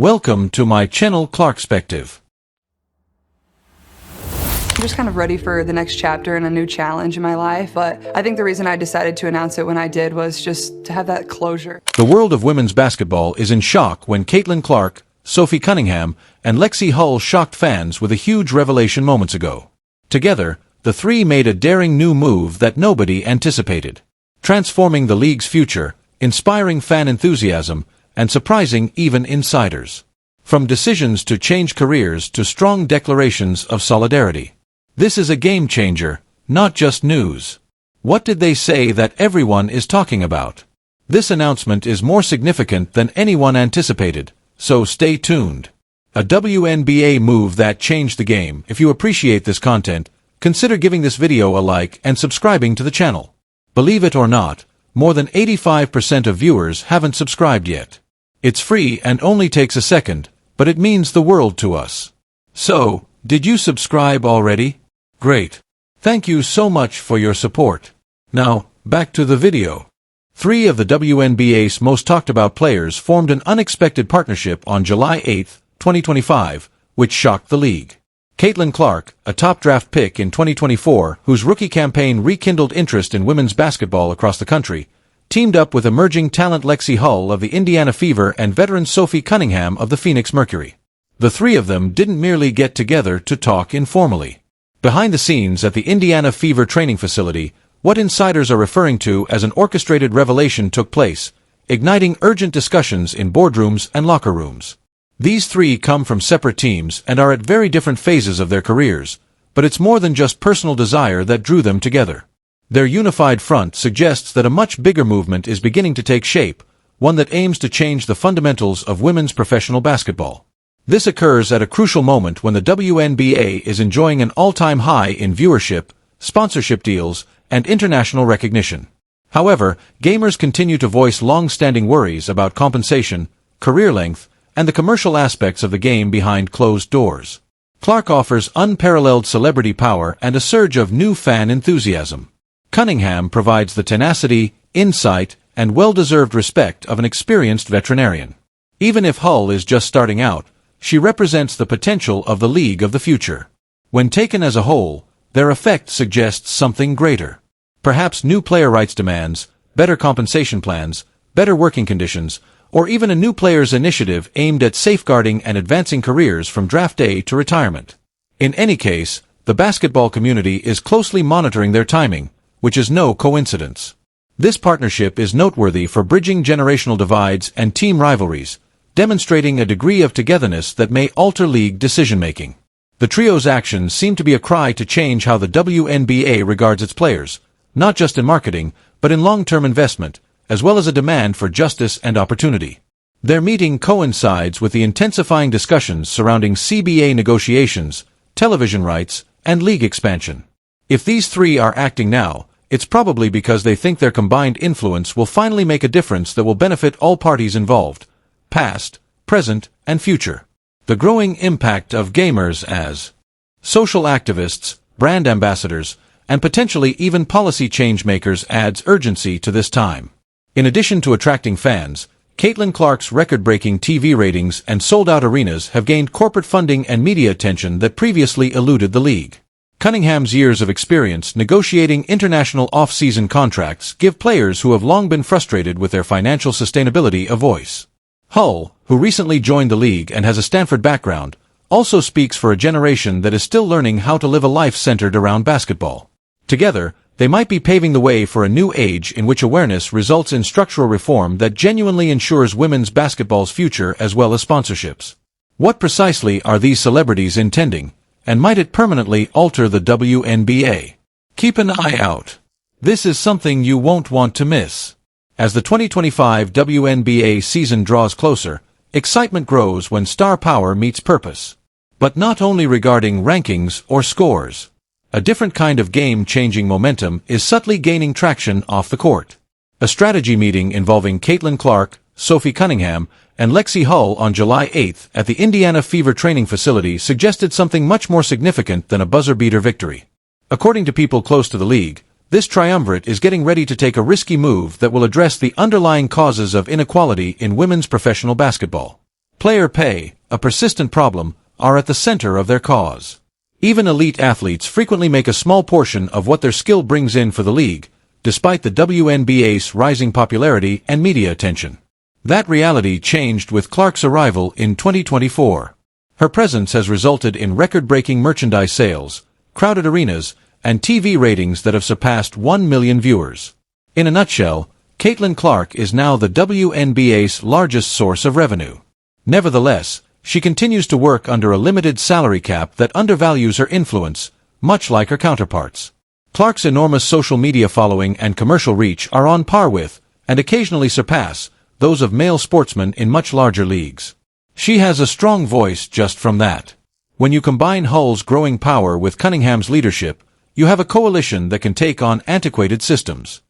Welcome to my channel Clarkspective. I'm just kind of ready for the next chapter and a new challenge in my life, but I think the reason I decided to announce it when I did was just to have that closure. The world of women's basketball is in shock when Caitlin Clark, Sophie Cunningham, and Lexie Hull shocked fans with a huge revelation moments ago. Together, the three made a daring new move that nobody anticipated, transforming the league's future, inspiring fan enthusiasm, and surprising even insiders. From decisions to change careers to strong declarations of solidarity. This is a game changer, not just news. What did they say that everyone is talking about? This announcement is more significant than anyone anticipated, so stay tuned. A WNBA move that changed the game. If you appreciate this content, consider giving this video a like and subscribing to the channel. Believe it or not, more than 85% of viewers haven't subscribed yet. It's free and only takes a second, but it means the world to us. So, did you subscribe already? Great. Thank you so much for your support. Now, back to the video. Three of the WNBA's most talked about players formed an unexpected partnership on July 8, 2025, which shocked the league. Caitlin Clark, a top draft pick in 2024, whose rookie campaign rekindled interest in women's basketball across the country, teamed up with emerging talent Lexie Hull of the Indiana Fever and veteran Sophie Cunningham of the Phoenix Mercury. The three of them didn't merely get together to talk informally. Behind the scenes at the Indiana Fever training facility, what insiders are referring to as an orchestrated revelation took place, igniting urgent discussions in boardrooms and locker rooms. These three come from separate teams and are at very different phases of their careers, but it's more than just personal desire that drew them together. Their unified front suggests that a much bigger movement is beginning to take shape, one that aims to change the fundamentals of women's professional basketball. This occurs at a crucial moment when the WNBA is enjoying an all-time high in viewership, sponsorship deals, and international recognition. However, gamers continue to voice long-standing worries about compensation, career length, and the commercial aspects of the game behind closed doors. Clark offers unparalleled celebrity power and a surge of new fan enthusiasm. Cunningham provides the tenacity, insight, and well-deserved respect of an experienced veterinarian. Even if Hull is just starting out, she represents the potential of the league of the future. When taken as a whole, their effect suggests something greater. Perhaps new player rights demands, better compensation plans, better working conditions, or even a new players' initiative aimed at safeguarding and advancing careers from draft day to retirement. In any case, the basketball community is closely monitoring their timing, which is no coincidence. This partnership is noteworthy for bridging generational divides and team rivalries, demonstrating a degree of togetherness that may alter league decision-making. The trio's actions seem to be a cry to change how the WNBA regards its players, not just in marketing, but in long-term investment, as well as a demand for justice and opportunity. Their meeting coincides with the intensifying discussions surrounding CBA negotiations, television rights, and league expansion. If these three are acting now, it's probably because they think their combined influence will finally make a difference that will benefit all parties involved, past, present, and future. The growing impact of gamers as social activists, brand ambassadors, and potentially even policy change makers adds urgency to this time. In addition to attracting fans, Caitlin Clark's record-breaking TV ratings and sold-out arenas have gained corporate funding and media attention that previously eluded the league. Cunningham's years of experience negotiating international off-season contracts give players who have long been frustrated with their financial sustainability a voice. Hull, who recently joined the league and has a Stanford background, also speaks for a generation that is still learning how to live a life centered around basketball. Together, they might be paving the way for a new age in which awareness results in structural reform that genuinely ensures women's basketball's future as well as sponsorships. What precisely are these celebrities intending, and might it permanently alter the WNBA? Keep an eye out. This is something you won't want to miss. As the 2025 WNBA season draws closer, excitement grows when star power meets purpose. But not only regarding rankings or scores. A different kind of game-changing momentum is subtly gaining traction off the court. A strategy meeting involving Caitlin Clark, Sophie Cunningham, and Lexie Hull on July 8 at the Indiana Fever training facility suggested something much more significant than a buzzer-beater victory. According to people close to the league, this triumvirate is getting ready to take a risky move that will address the underlying causes of inequality in women's professional basketball. player pay, a persistent problem, are at the center of their cause. Even elite athletes frequently make a small portion of what their skill brings in for the league, despite the WNBA's rising popularity and media attention. That reality changed with Clark's arrival in 2024. Her presence has resulted in record-breaking merchandise sales, crowded arenas, and TV ratings that have surpassed 1 million viewers. In a nutshell, Caitlin Clark is now the WNBA's largest source of revenue. Nevertheless, she continues to work under a limited salary cap that undervalues her influence, much like her counterparts. Clark's enormous social media following and commercial reach are on par with, and occasionally surpass, those of male sportsmen in much larger leagues. She has a strong voice just from that. When you combine Hull's growing power with Cunningham's leadership, you have a coalition that can take on antiquated systems.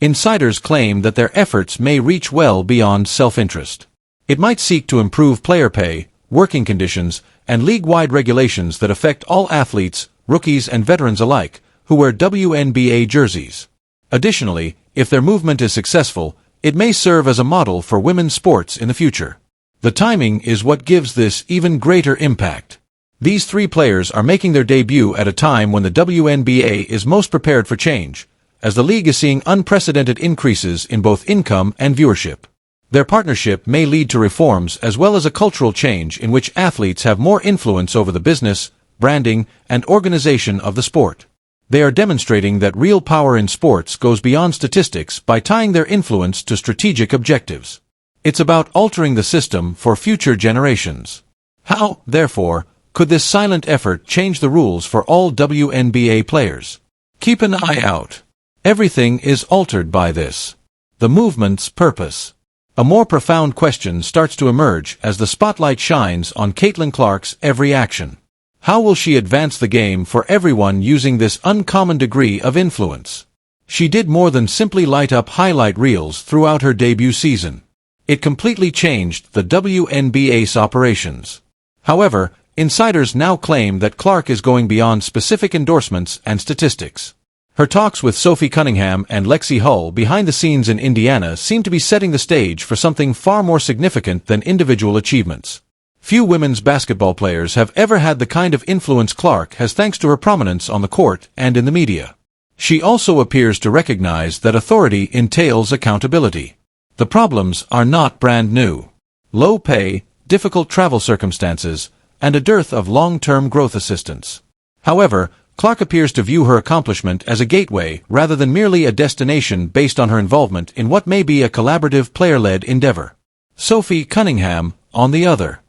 Insiders claim that their efforts may reach well beyond self-interest. It might seek to improve player pay, working conditions, and league-wide regulations that affect all athletes, rookies and veterans alike, who wear WNBA jerseys. Additionally, if their movement is successful, it may serve as a model for women's sports in the future. The timing is what gives this even greater impact. These three players are making their debut at a time when the WNBA is most prepared for change, as the league is seeing unprecedented increases in both income and viewership. Their partnership may lead to reforms as well as a cultural change in which athletes have more influence over the business, branding, and organization of the sport. They are demonstrating that real power in sports goes beyond statistics by tying their influence to strategic objectives. It's about altering the system for future generations. How, therefore, could this silent effort change the rules for all WNBA players? Keep an eye out. Everything is altered by this. The movement's purpose. A more profound question starts to emerge as the spotlight shines on Caitlin Clark's every action. How will she advance the game for everyone using this uncommon degree of influence? She did more than simply light up highlight reels throughout her debut season. It completely changed the WNBA's operations. However, insiders now claim that Clark is going beyond specific endorsements and statistics. Her talks with Sophie Cunningham and Lexie Hull behind the scenes in Indiana seem to be setting the stage for something far more significant than individual achievements. Few women's basketball players have ever had the kind of influence Clark has thanks to her prominence on the court and in the media. She also appears to recognize that authority entails accountability. The problems are not brand new. Low pay, difficult travel circumstances, and a dearth of long-term growth assistance. However, Clark appears to view her accomplishment as a gateway rather than merely a destination based on her involvement in what may be a collaborative player-led endeavor. Sophie Cunningham, on the other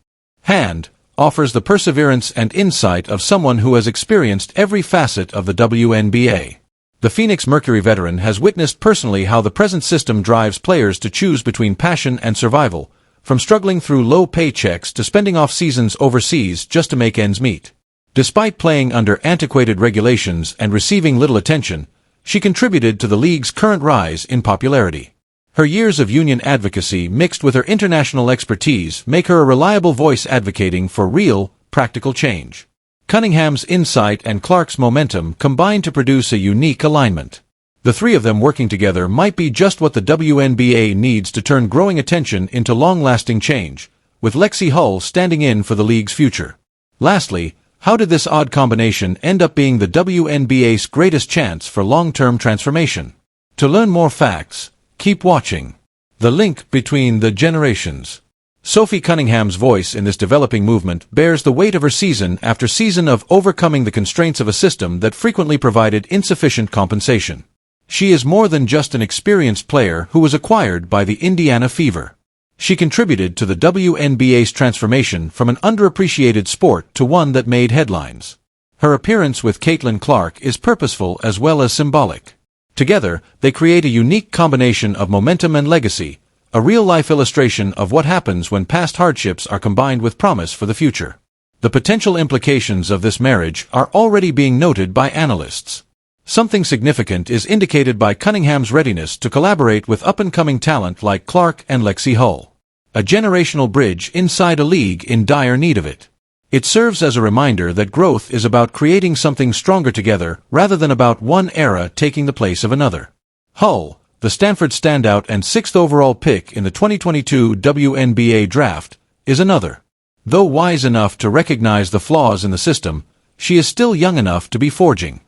hand, offers the perseverance and insight of someone who has experienced every facet of the WNBA. The Phoenix Mercury veteran has witnessed personally how the present system drives players to choose between passion and survival, from struggling through low paychecks to spending off seasons overseas just to make ends meet. Despite playing under antiquated regulations and receiving little attention, she contributed to the league's current rise in popularity. Her years of union advocacy mixed with her international expertise make her a reliable voice advocating for real, practical change. Cunningham's insight and Clark's momentum combine to produce a unique alignment. The three of them working together might be just what the WNBA needs to turn growing attention into long-lasting change, with Lexie Hull standing in for the league's future. Lastly, how did this odd combination end up being the WNBA's greatest chance for long-term transformation? To learn more facts, keep watching. The link between the generations. Sophie Cunningham's voice in this developing movement bears the weight of her season after season of overcoming the constraints of a system that frequently provided insufficient compensation. She is more than just an experienced player who was acquired by the Indiana Fever. She contributed to the WNBA's transformation from an underappreciated sport to one that made headlines. Her appearance with Caitlin Clark is purposeful as well as symbolic. Together, they create a unique combination of momentum and legacy, a real-life illustration of what happens when past hardships are combined with promise for the future. The potential implications of this marriage are already being noted by analysts. Something significant is indicated by Cunningham's readiness to collaborate with up-and-coming talent like Clark and Lexie Hull. A generational bridge inside a league in dire need of it. It serves as a reminder that growth is about creating something stronger together rather than about one era taking the place of another. Hull, the Stanford standout and 6th overall pick in the 2022 WNBA draft, is another. Though wise enough to recognize the flaws in the system, she is still young enough to be forging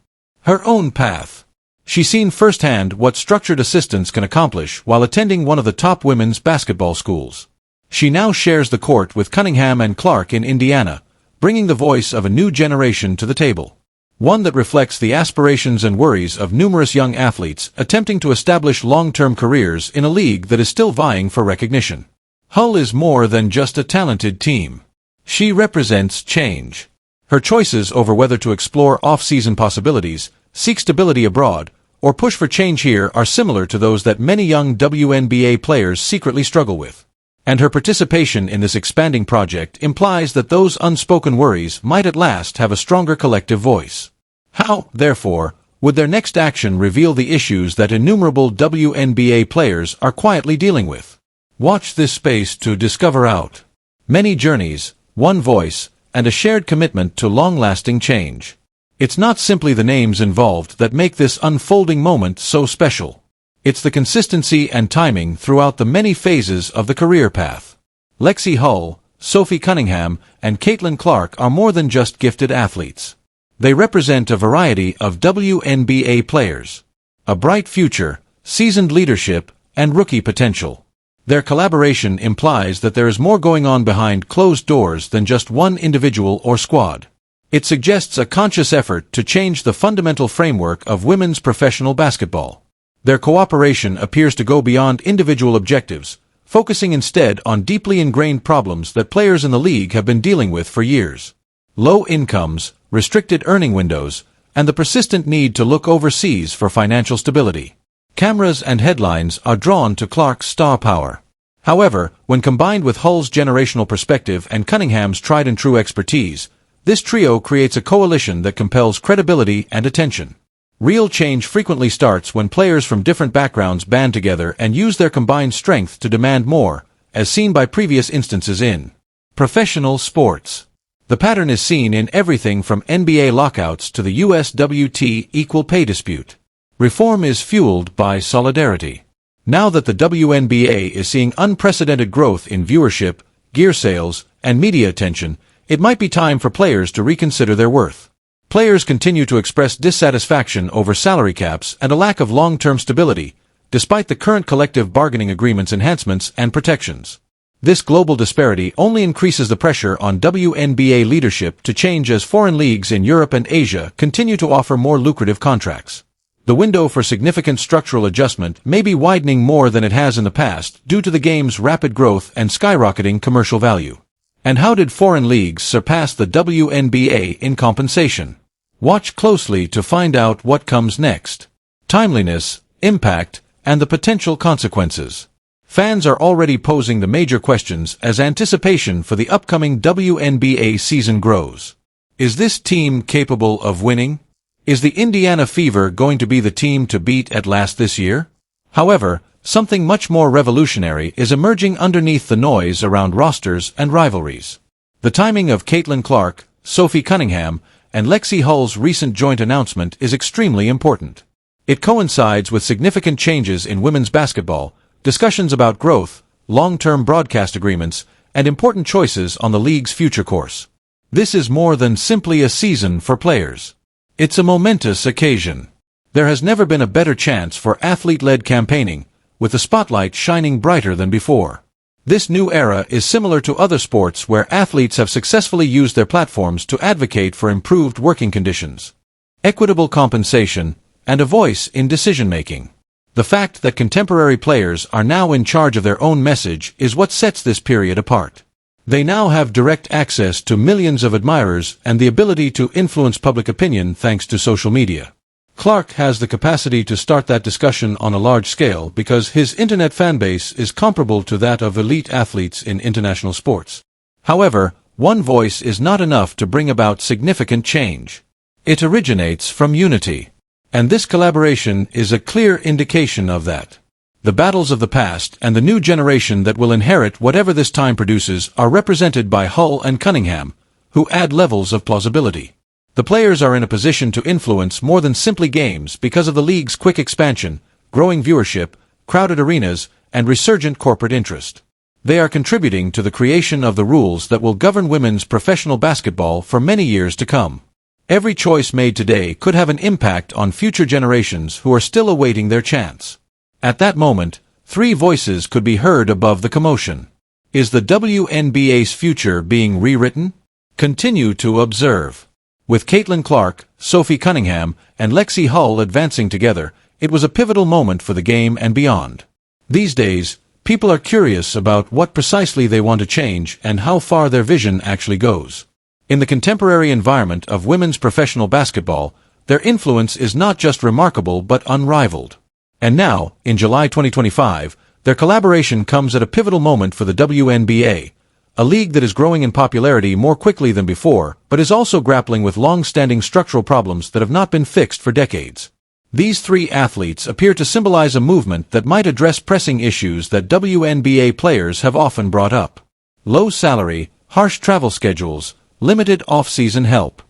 her own path. She's seen firsthand what structured assistance can accomplish while attending one of the top women's basketball schools. She now shares the court with Cunningham and Clark in Indiana, bringing the voice of a new generation to the table. One that reflects the aspirations and worries of numerous young athletes attempting to establish long-term careers in a league that is still vying for recognition. Hull is more than just a talented team. She represents change. Her choices over whether to explore off-season possibilities, seek stability abroad, or push for change here are similar to those that many young WNBA players secretly struggle with. And her participation in this expanding project implies that those unspoken worries might at last have a stronger collective voice. How, therefore, would their next action reveal the issues that innumerable WNBA players are quietly dealing with? Watch this space to discover out. Many journeys, one voice, and a shared commitment to long-lasting change. It's not simply the names involved that make this unfolding moment so special. It's the consistency and timing throughout the many phases of the career path. Lexie Hull, Sophie Cunningham, and Caitlin Clark are more than just gifted athletes. They represent a variety of WNBA players. A bright future, seasoned leadership, and rookie potential. Their collaboration implies that there is more going on behind closed doors than just one individual or squad. It suggests a conscious effort to change the fundamental framework of women's professional basketball. Their cooperation appears to go beyond individual objectives, focusing instead on deeply ingrained problems that players in the league have been dealing with for years. Low incomes, restricted earning windows, and the persistent need to look overseas for financial stability. Cameras and headlines are drawn to Clark's star power. However, when combined with Hull's generational perspective and Cunningham's tried-and-true expertise, this trio creates a coalition that compels credibility and attention. Real change frequently starts when players from different backgrounds band together and use their combined strength to demand more, as seen by previous instances in professional sports. The pattern is seen in everything from NBA lockouts to the USWT equal pay dispute. Reform is fueled by solidarity. Now that the WNBA is seeing unprecedented growth in viewership, gear sales, and media attention, it might be time for players to reconsider their worth. Players continue to express dissatisfaction over salary caps and a lack of long-term stability, despite the current collective bargaining agreement's enhancements and protections. This global disparity only increases the pressure on WNBA leadership to change as foreign leagues in Europe and Asia continue to offer more lucrative contracts. The window for significant structural adjustment may be widening more than it has in the past due to the game's rapid growth and skyrocketing commercial value. And how did foreign leagues surpass the WNBA in compensation? Watch closely to find out what comes next. Timeliness, impact, and the potential consequences. Fans are already posing the major questions as anticipation for the upcoming WNBA season grows. Is this team capable of winning? Is the Indiana Fever going to be the team to beat at last this year? However, something much more revolutionary is emerging underneath the noise around rosters and rivalries. The timing of Caitlin Clark, Sophie Cunningham, and Lexie Hull's recent joint announcement is extremely important. It coincides with significant changes in women's basketball, discussions about growth, long-term broadcast agreements, and important choices on the league's future course. This is more than simply a season for players. It's a momentous occasion. There has never been a better chance for athlete-led campaigning, with the spotlight shining brighter than before. This new era is similar to other sports where athletes have successfully used their platforms to advocate for improved working conditions, equitable compensation, and a voice in decision-making. The fact that contemporary players are now in charge of their own message is what sets this period apart. They now have direct access to millions of admirers and the ability to influence public opinion thanks to social media. Clark has the capacity to start that discussion on a large scale because his internet fanbase is comparable to that of elite athletes in international sports. However, one voice is not enough to bring about significant change. It originates from unity. And this collaboration is a clear indication of that. The battles of the past and the new generation that will inherit whatever this time produces are represented by Hull and Cunningham, who add levels of plausibility. The players are in a position to influence more than simply games because of the league's quick expansion, growing viewership, crowded arenas, and resurgent corporate interest. They are contributing to the creation of the rules that will govern women's professional basketball for many years to come. Every choice made today could have an impact on future generations who are still awaiting their chance. At that moment, three voices could be heard above the commotion. Is the WNBA's future being rewritten? Continue to observe. With Caitlin Clark, Sophie Cunningham, and Lexie Hull advancing together, it was a pivotal moment for the game and beyond. These days, people are curious about what precisely they want to change and how far their vision actually goes. In the contemporary environment of women's professional basketball, their influence is not just remarkable but unrivaled. And now, in July 2025, their collaboration comes at a pivotal moment for the WNBA, a league that is growing in popularity more quickly than before, but is also grappling with long-standing structural problems that have not been fixed for decades. These three athletes appear to symbolize a movement that might address pressing issues that WNBA players have often brought up. Low salary, harsh travel schedules, limited off-season help.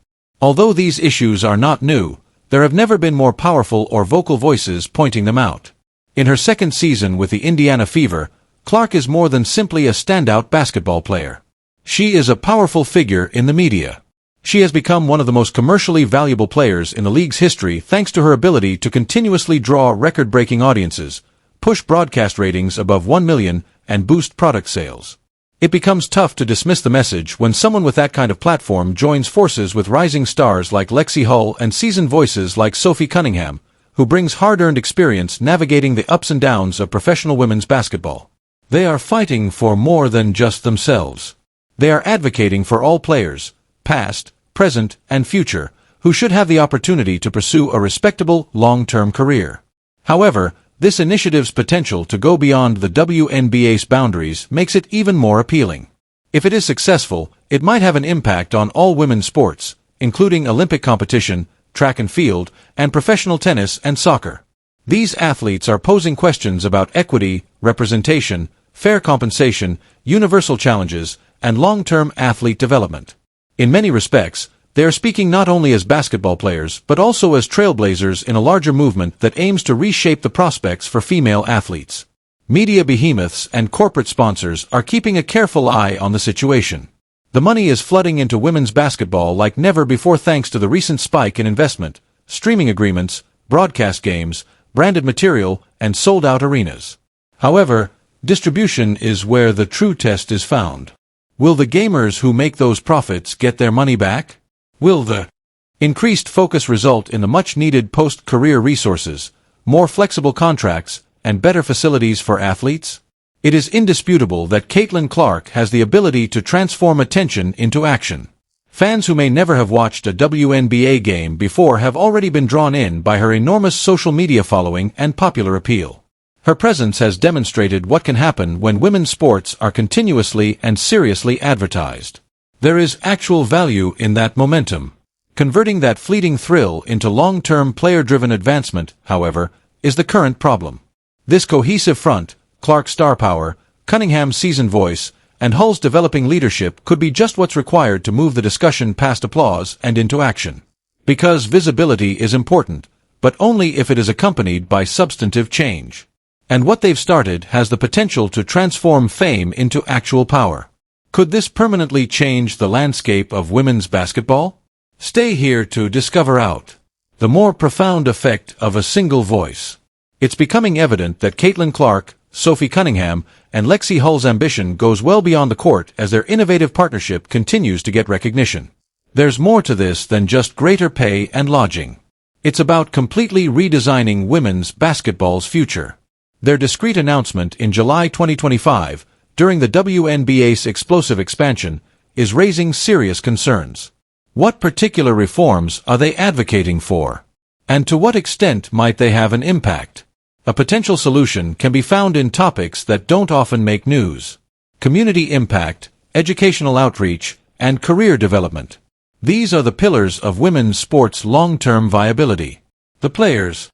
Although these issues are not new, there have never been more powerful or vocal voices pointing them out. In her second season with the Indiana Fever, Clark is more than simply a standout basketball player. She is a powerful figure in the media. She has become one of the most commercially valuable players in the league's history thanks to her ability to continuously draw record-breaking audiences, push broadcast ratings above 1 million, and boost product sales. It becomes tough to dismiss the message when someone with that kind of platform joins forces with rising stars like Lexie Hull and seasoned voices like Sophie Cunningham, who brings hard-earned experience navigating the ups and downs of professional women's basketball. They are fighting for more than just themselves. They are advocating for all players, past, present, and future, who should have the opportunity to pursue a respectable, long-term career. However, this initiative's potential to go beyond the WNBA's boundaries makes it even more appealing. If it is successful, it might have an impact on all women's sports, including Olympic competition, track and field, and professional tennis and soccer. These athletes are posing questions about equity, representation, fair compensation, universal challenges, and long-term athlete development. In many respects, they are speaking not only as basketball players but also as trailblazers in a larger movement that aims to reshape the prospects for female athletes. Media behemoths and corporate sponsors are keeping a careful eye on the situation. The money is flooding into women's basketball like never before thanks to the recent spike in investment, streaming agreements, broadcast games, branded material, and sold-out arenas. However, distribution is where the true test is found. Will the gamers who make those profits get their money back? Will the increased focus result in the much-needed post-career resources, more flexible contracts, and better facilities for athletes? It is indisputable that Caitlin Clark has the ability to transform attention into action. Fans who may never have watched a WNBA game before have already been drawn in by her enormous social media following and popular appeal. Her presence has demonstrated what can happen when women's sports are continuously and seriously advertised. There is actual value in that momentum. Converting that fleeting thrill into long-term player-driven advancement, however, is the current problem. This cohesive front, Clark's star power, Cunningham's seasoned voice, and Hull's developing leadership could be just what's required to move the discussion past applause and into action. Because visibility is important, but only if it is accompanied by substantive change. And what they've started has the potential to transform fame into actual power. Could this permanently change the landscape of women's basketball? Stay here to discover out the more profound effect of a single voice. It's becoming evident that Caitlin Clark, Sophie Cunningham, and Lexie Hull's ambition goes well beyond the court as their innovative partnership continues to get recognition. There's more to this than just greater pay and lodging. It's about completely redesigning women's basketball's future. Their discreet announcement in July 2025, during the WNBA's explosive expansion, is raising serious concerns. What particular reforms are they advocating for? And to what extent might they have an impact? A potential solution can be found in topics that don't often make news: community impact, educational outreach, and career development. These are the pillars of women's sports' long-term viability. The players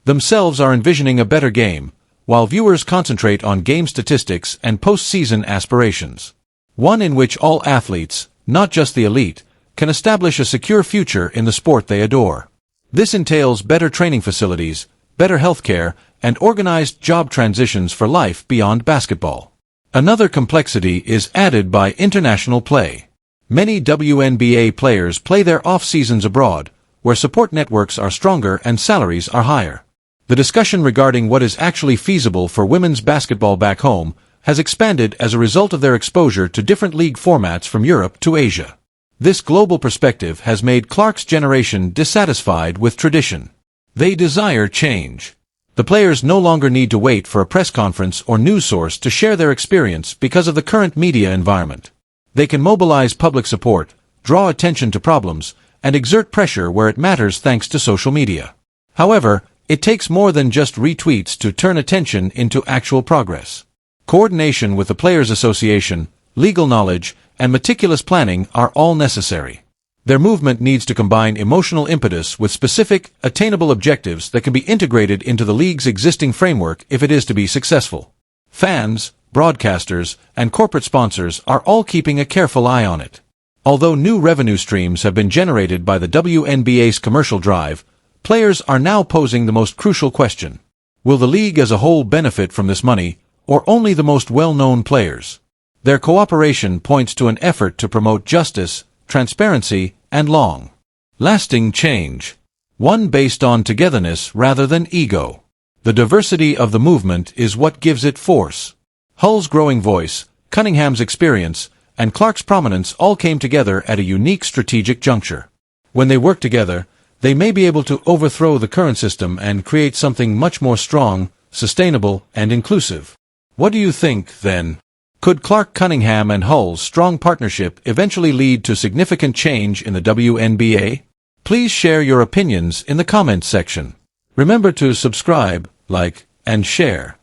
themselves are envisioning a better game, while viewers concentrate on game statistics and postseason aspirations. One in which all athletes, not just the elite, can establish a secure future in the sport they adore. This entails better training facilities, better healthcare, and organized job transitions for life beyond basketball. Another complexity is added by international play. Many WNBA players play their off-seasons abroad, where support networks are stronger and salaries are higher. The discussion regarding what is actually feasible for women's basketball back home has expanded as a result of their exposure to different league formats from Europe to Asia. This global perspective has made Clark's generation dissatisfied with tradition. They desire change. The players no longer need to wait for a press conference or news source to share their experience because of the current media environment. They can mobilize public support, draw attention to problems, and exert pressure where it matters thanks to social media. However, it takes more than just retweets to turn attention into actual progress. Coordination with the Players Association, legal knowledge, and meticulous planning are all necessary. Their movement needs to combine emotional impetus with specific, attainable objectives that can be integrated into the league's existing framework if it is to be successful. Fans, broadcasters, and corporate sponsors are all keeping a careful eye on it. Although new revenue streams have been generated by the WNBA's commercial drive, players are now posing the most crucial question. Will the league as a whole benefit from this money, or only the most well-known players? Their cooperation points to an effort to promote justice, transparency, and long-lasting change. One based on togetherness rather than ego. The diversity of the movement is what gives it force. Hull's growing voice, Cunningham's experience, and Clark's prominence all came together at a unique strategic juncture. When they work together, they may be able to overthrow the current system and create something much more strong, sustainable, and inclusive. What do you think, then? Could Clark Cunningham and Hull's strong partnership eventually lead to significant change in the WNBA? Please share your opinions in the comments section. Remember to subscribe, like, and share.